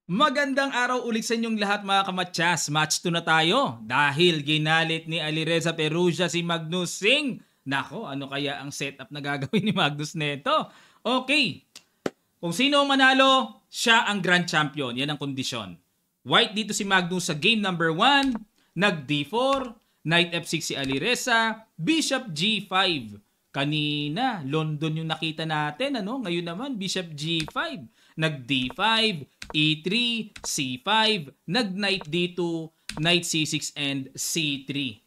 Magandang araw ulit sa inyong lahat mga kamatyas. Match 2 na tayo dahil ginalit ni Alireza Perusia si Magnus Singh. Nako, ano kaya ang setup na gagawin ni Magnus neto? Okay, kung sino ang manalo, siya ang grand champion. Yan ang kondisyon. White dito si Magnus sa game number 1. Nag D4. Knight F6 si Alireza. Bishop G5. Kanina, London yung nakita natin. Ngayon naman, Bishop G5. Nag D5, E3, C5. Nag Knight D2, Knight C6, and C3.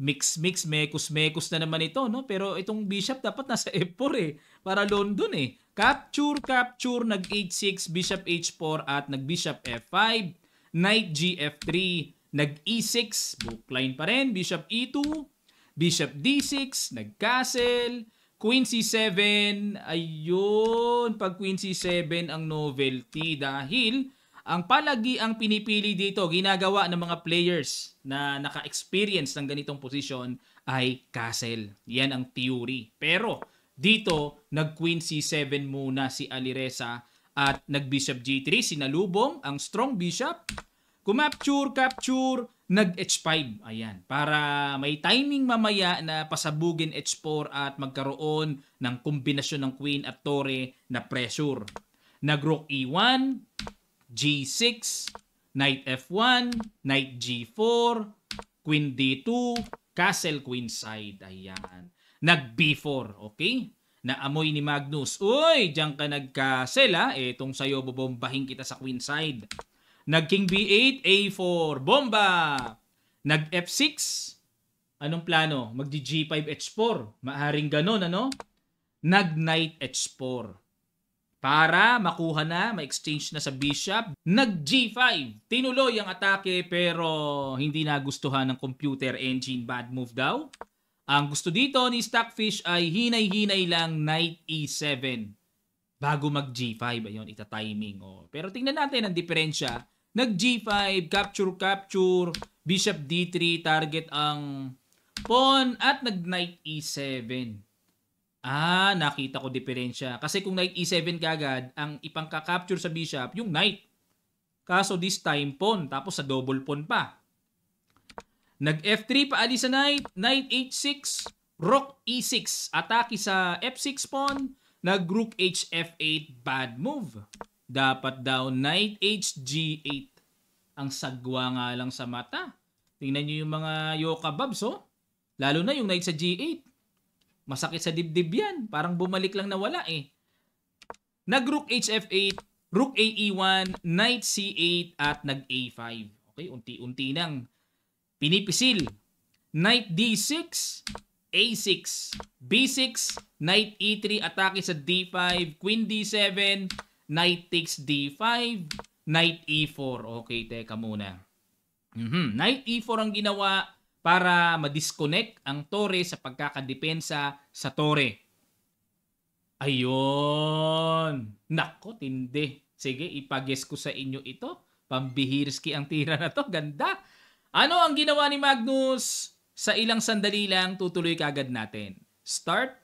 Mix, mekos na naman ito, no? Pero itong bishop dapat nasa F4 para London Capture, nag H6, bishop H4 at nag bishop F5, knight GF3, nag E6, bookline pa rin, bishop E2, bishop D6, nag castle, queen C7, ayun, pag queen C7 ang novelty dahil ang palagi ang pinipili dito, ginagawa ng mga players na naka-experience ng ganitong posisyon ay castle. Yan ang theory. Pero dito, nag-queen C7 muna si Alireza at nag-bishop G3. Sinalubong ang strong bishop. Capture, nag-H5. Ayan. Para may timing mamaya na pasabugin H4 at magkaroon ng kombinasyon ng queen at tore na pressure. Nag-rook E1, G6, knight F1, knight G4, queen D2, castle queenside. Ayan. Nag B4, okay? Naamoy ni Magnus. Uy, diyan ka nag-castle Etong sayo, bobombahin kita sa queenside. Nag king B8, A4, bomba! Nag F6, anong plano? Mag G5, H4. Maaring ganon, Nag knight H4. Para makuha na, ma-exchange na sa bishop. Nag G5. Tinuloy ang atake pero hindi nagustuhan ng computer engine. Bad move daw. Ang gusto dito ni Stockfish ay hinay-hinay lang knight E7. Bago mag G5. Ayun, ita-timing. Pero tingnan natin ang diferensya. Nag G5, capture, bishop D3, target ang pawn at nag knight E7. Nakita ko diferensya. Kasi kung knight E7 kagad, ang ipangka-capture sa bishop, yung knight. Kaso this time, pawn. Tapos sa double pawn pa. Nag F3 pa ali sa knight. Knight H6. Rook E6. Atake sa F6 pawn. Nag rook HF8. Bad move. Dapat daw knight HG8. Ang sagwa nga lang sa mata. Tingnan nyo yung mga yoka babs, Lalo na yung knight sa G8. Masakit sa dibdib yan. Parang bumalik lang na wala Nag-rook HF8, rook AE1, knight C8 at nag-A5. Okay, unti-unti nang pinipisil. Knight D6, A6, B6, knight E3, atake sa D5, queen D7, knight takes D5, knight E4. Okay, teka muna. Knight E4 ang ginawa para ma-disconnect ang tore sa pagkakadepensa sa tore. Ayun. Nako, tindi. Sige, ipag-guess ko sa inyo ito. Pambihirski ang tira na to. Ganda. Ano ang ginawa ni Magnus? Sa ilang sandali lang, tutuloy kagad natin. Start.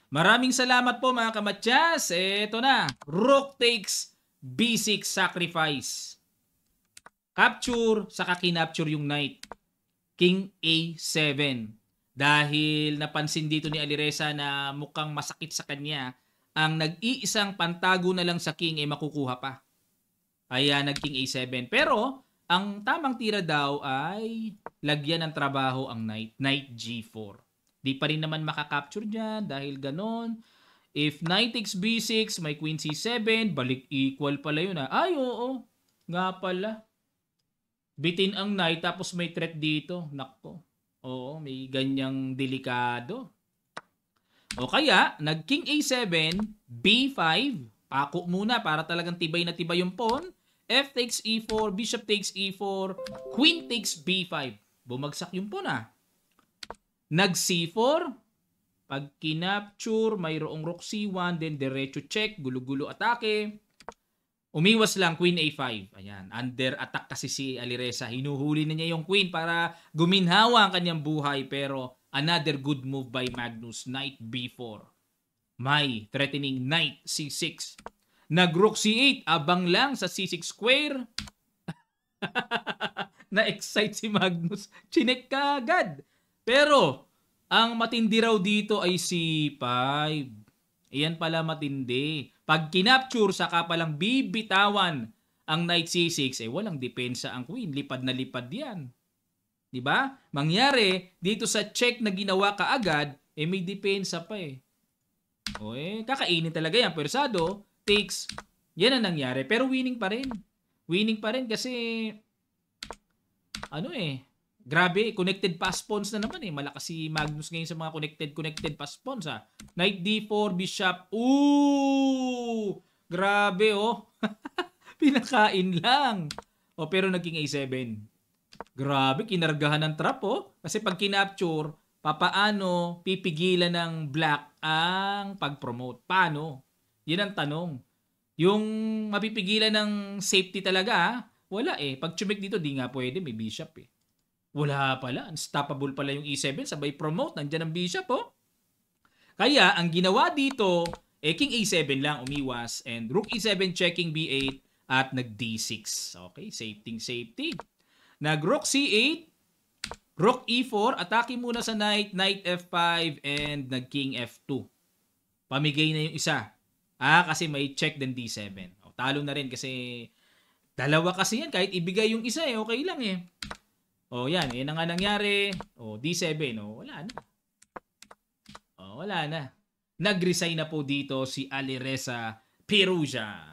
Maraming salamat po mga kamatyas. Ito na. Rook takes B6 sacrifice. Capture, saka kinapture yung knight. King A7. Dahil napansin dito ni Alireza na mukhang masakit sa kanya, ang nag-iisang pantago na lang sa king makukuha pa. Kaya nag-king A7. Pero, ang tamang tira daw ay lagyan ng trabaho ang knight. Knight G4. Di pa rin naman makakapture dyan dahil ganon. If knight takes B6, may queen C7, balik equal pala yun Ay, oo. Nga pala. Bitin ang knight tapos may threat dito. Nako. Oo, may ganyang delikado. O kaya, nag-king A7, B5, pako muna para talagang tibay na tibay yung pawn. F takes E4, bishop takes E4, queen takes B5. Bumagsak yung pawn Nag C4, pag kinapture, mayroong rook C1, then diretso check, gulo-gulo atake. Umiwas lang, queen A5. Ayan, under attack kasi si Alireza. Hinuhuli na niya yung queen para guminhawa ang kanyang buhay. Pero another good move by Magnus, knight B4. May threatening knight C6. Nag-rook C8, abang lang sa C6 square. Na-excite si Magnus. Chinek ka agad. Pero, ang matindi raw dito ay C5. Iyan pala matindi. Pag kinapture, saka palang bibitawan ang knight C6, walang depensa ang queen. Lipad na lipad yan. Diba? Mangyari, dito sa check na ginawa kaagad, may depensa pa kakainin talaga yan. Persado, takes, yan ang nangyari. Pero winning pa rin. Winning pa rin kasi grabe, connected pass pawns na naman Malakas si Magnus ngayon sa mga connected pass pawns Knight D4, Bishop. Ooh! Grabe Pinakain lang. Pero naging A7. Grabe, kinargahan ng trap Kasi pag kinapture, papaano pipigilan ng black ang pag-promote? Paano? Yan ang tanong. Yung mapipigilan ng safety talaga wala Pag chumik dito, di nga pwede. May bishop Wala pala. Unstoppable pala yung E7. Sabay promote. Nandyan ang bishop Kaya, ang ginawa dito, King A7 lang umiwas. And Rook E7 checking B8 at nag D6. Okay, safety. Nag Rook C8. Rook E4. Atake muna sa knight. Knight F5 and nag King F2. Pamigay na yung isa. Kasi may check din D7. Talo na rin kasi dalawa kasi yan. Kahit ibigay yung isa okay lang yan. Yan ang nga nangyari. D7. Wala na. Wala na. Nag-resign na po dito si Alireza Perugia.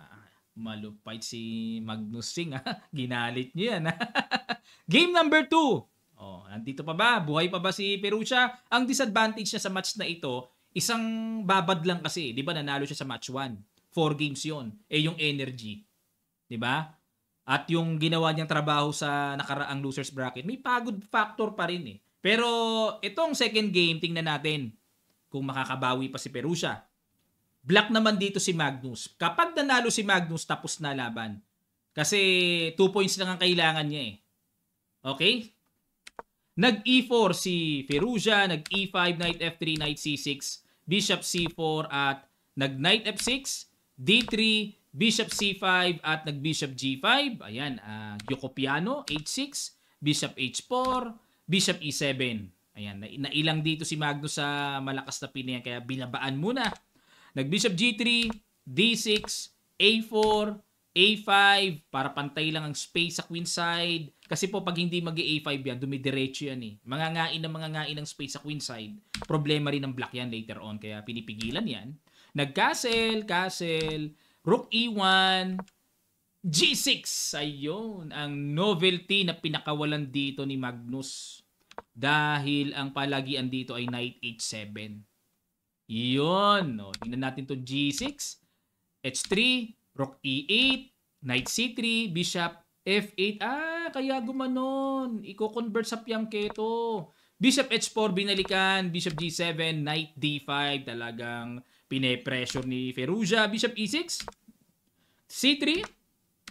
Malupait si Magnus Singh Ginalit niyo yan Game number 2. Nandito pa ba? Buhay pa ba si Perugia? Ang disadvantage niya sa match na ito, isang babad lang kasi. Di ba nanalo siya sa match 1? 4 games yon. Yung energy. Di ba? At yung ginawa niyang trabaho sa nakaraang losers bracket, may pagod factor pa rin Pero itong second game, tingnan natin kung makakabawi pa si Perugia. Black naman dito si Magnus. Kapag nanalo si Magnus, tapos na laban. Kasi 2 points lang ang kailangan niya Okay? Nag-E4 si Perugia, nag-E5, Knight F3, Knight C6, Bishop C4 at nag-Knight F6, D3, Bishop C5 at nag-Bishop G5. Ayan, Yokopiano, H6, Bishop H4, Bishop E7. Ayan, nailang dito si Magnus sa malakas na pin kaya binabaan muna. Nag-Bishop G3, D6, A4, A5 para pantay lang ang space sa queen side. Kasi po pag hindi mag-A5 yan, dumidiretso yan Mangangain ng space sa queen side. Problema rin ng black yan later on kaya pinipigilan yan. Nag-castle, Rook E1, G6. Ayun, ang novelty na pinakawalan dito ni Magnus. Dahil ang palagian dito ay Knight H7. Iyon. Tingnan natin to G6, H3, Rook E8, Knight C3, Bishop F8. Kaya gumanon. Iko-convert sa Piangketo. Bishop H4 binalikan, Bishop G7, Knight D5. Talagang pine-pressure ni Perugia. Bishop E6, C3,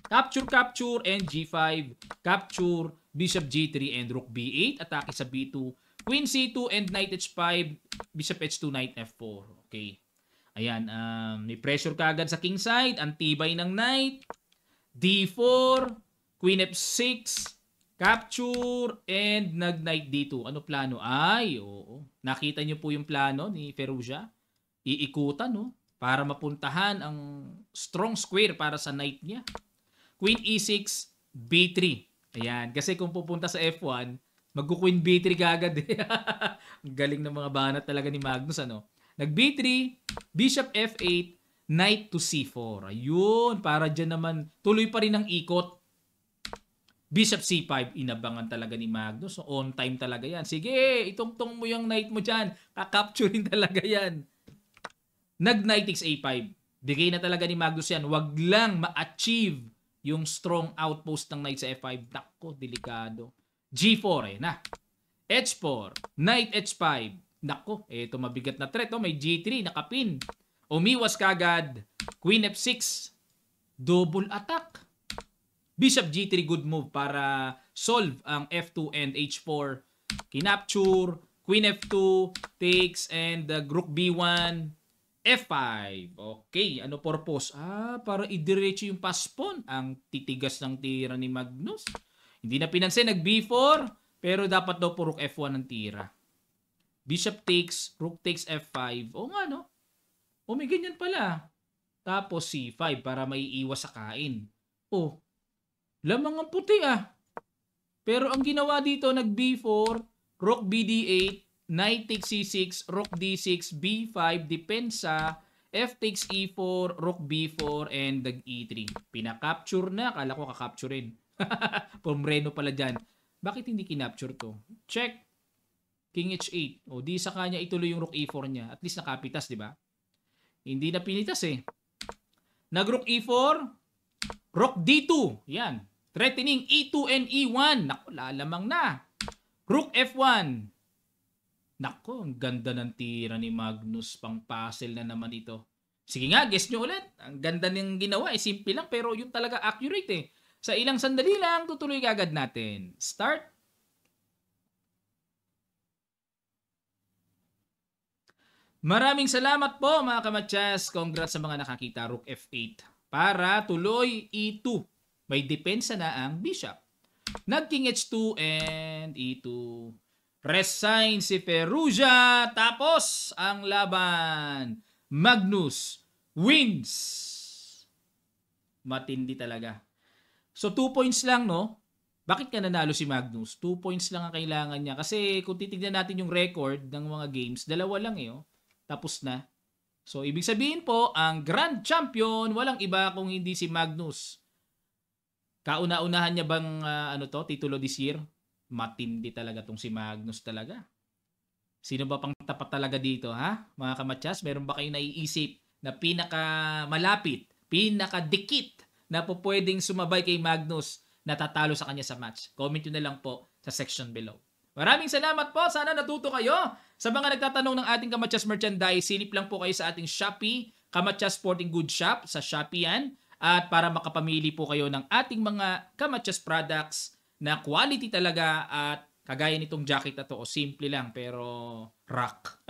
capture, and G5. Capture, Bishop G3, and Rook B8. Atake sa B2. Queen C2 and Knight H5, Bishop H2, Knight F4. Okay. Ayan, may pressure kagad sa king side. Antibay ng knight. D4, Queen F6, capture, and nag-knight D2. Ano plano? Oo. Nakita niyo po yung plano ni Perugia. Iikutan, para mapuntahan ang strong square para sa knight niya. Queen E6, B3. Ayan, kasi kung pupunta sa F1, mag-Queen B3 kagad Ang galing ng mga banat talaga ni Magnus, Nag-B3, Bishop F8, Knight to C4. Ayun, para dyan naman, tuloy pa rin ang ikot. Bishop C5, inabangan talaga ni Magnus. On time talaga yan. Sige, itungtong mo yung knight mo dyan. Kakapturin talaga yan. Nag-Knight X A5. Bigay na talaga ni Magnus yan. Wag lang ma-achieve yung strong outpost ng knight sa F5. Nako, delikado. G4 na. H4, Knight H5. Nako, eto mabigat na threat. May G3, nakapin. Umiwas kagad. Queen F6. Double attack. Bishop G3, good move para solve ang F2 and H4. Kinapture. Queen F2 takes and Rook B1. F5. Okay, ano purpose? Para idiretso yung paspon. Ang titigas ng tira ni Magnus. Hindi na pinansin, nag B4, pero dapat daw po rook F1 ang tira. Bishop takes, rook takes F5. O nga, no? O may ganyan pala. Tapos C5 para may iwas sa kain. O, lamang ang puti Pero ang ginawa dito, nag B4, rook BD8, knight takes C6, rook D6, B5, depensa, F takes E4, rook B4, and dag E3. Pinakapture na. Kala ko kakapturein. Pumreno pala dyan. Bakit hindi kinapture to? Check. King H8. O, di sa kanya ituloy yung rook E4 niya. At least nakapitas, di ba? Hindi na pinitas Nag-rook E4, rook D2. Yan. Threatening E2 and E1. Naku, lalamang na. Rook F1. Naku, ang ganda ng tira ni Magnus. Pang puzzle na naman ito. Sige nga, guess nyo ulit. Ang ganda ng ginawa. Simple lang, pero yun talaga accurate Sa ilang sandali lang, tutuloy agad natin. Start. Maraming salamat po mga kamatsas. Congrats sa mga nakakita. Rook F8. Para tuloy E2. May depensa na ang bishop. Nag-King H2 and E2. Resign si Perugia. Tapos ang laban. Magnus wins. Matindi talaga. So 2 points lang, no? Bakit ka nanalo si Magnus? 2 points lang ang kailangan niya. Kasi kung titignan natin yung record ng mga games, dalawa lang Tapos na. So ibig sabihin po, ang Grand Champion, walang iba kung hindi si Magnus. Kauna-unahan niya bang titulo this year? Matindi talaga tong si Magnus talaga. Sino ba pang tapat talaga dito, ha? Mga kamatsas, meron ba kayong naiisip na pinakamalapit, pinakadikit na po pwedeng sumabay kay Magnus na tatalo sa kanya sa match? Comment nyo na lang po sa section below. Maraming salamat po. Sana natuto kayo. Sa mga nagtatanong ng ating Kamatsas merchandise, silip lang po kayo sa ating Shopee, Kamatsas Sporting Goods Shop. Sa Shopee yan. At para makapamili po kayo ng ating mga Kamatsas products na quality talaga at kagaya nitong jacket na to. O simple lang pero rock.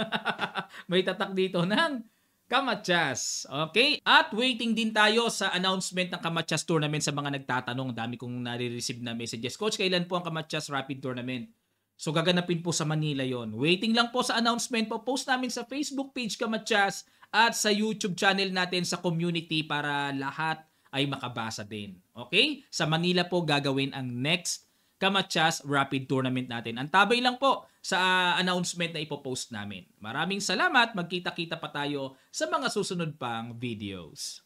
May tatak dito ng Kamatsas. Okay? At waiting din tayo sa announcement ng Kamatsas Tournament sa mga nagtatanong. Dami kong nare-receive na messages. Coach, kailan po ang Kamatsas Rapid Tournament? So gaganapin po sa Manila yon. Waiting lang po sa announcement po. Post namin sa Facebook page Kamatsas at sa YouTube channel natin sa community para lahat ay makabasa din. Okay? Sa Manila po gagawin ang next Kamatsas Rapid Tournament natin. Antabay lang po sa announcement na ipopost namin. Maraming salamat. Magkita-kita pa tayo sa mga susunod pang videos.